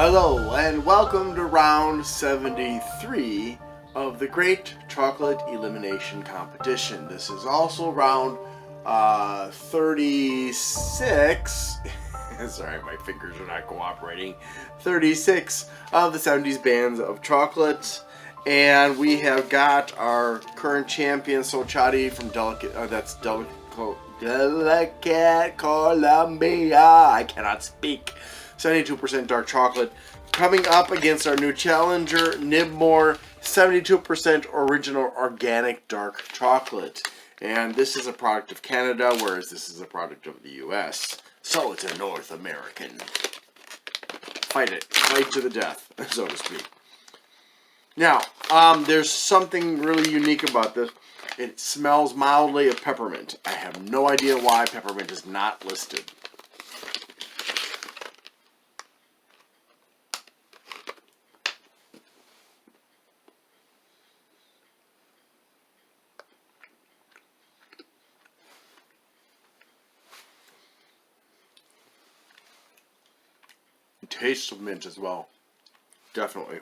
Hello and welcome to round 73 of the Great Chocolate Elimination Competition. This is also round 36. Sorry, my fingers are not cooperating. 36 of the 70s bands of chocolate. And we have got our current champion, SoChatti from Delicate Columbia. I cannot speak. 72% dark chocolate, coming up against our new challenger, Nib Mor, 72% original organic dark chocolate. And this is a product of Canada, whereas this is a product of the US. So it's a North American. Fight it. Fight to the death, so to speak. Now, there's something really unique about this. It smells mildly of peppermint. I have no idea why peppermint is not listed. Taste of mint as well. Definitely.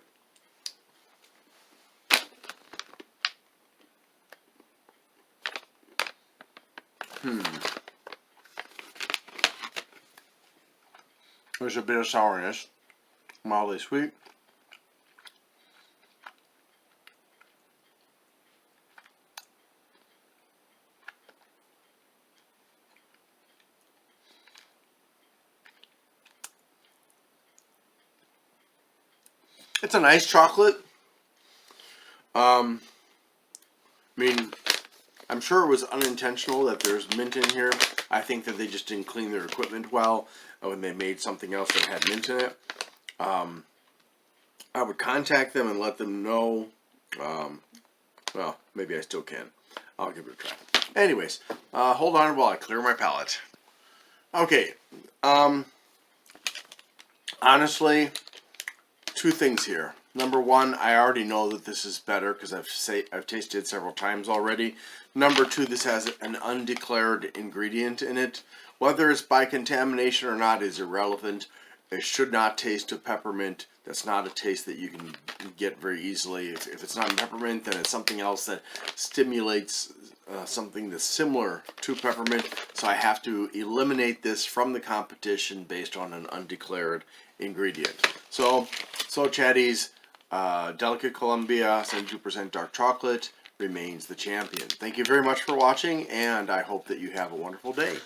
There's a bit of sourness. Mildly sweet. It's a nice chocolate. I mean, I'm sure it was unintentional that there's mint in here. I think that they just didn't clean their equipment well when they made something else that had mint in it. I would contact them and let them know. Well, maybe I still can. I'll give it a try. Anyways, hold on while I clear my palate. Okay. Honestly, two things here. Number one, I already know that this is better because I've tasted it several times already. Number two, this has an undeclared ingredient in it. Whether it's by contamination or not is irrelevant. It should not taste of peppermint. That's not a taste that you can get very easily. If it's not peppermint, then it's something else that stimulates something that's similar to peppermint. So I have to eliminate this from the competition based on an undeclared ingredient. So SoChatti's Delicate Columbia 72% dark chocolate remains the champion. Thank you very much for watching, and I hope that you have a wonderful day.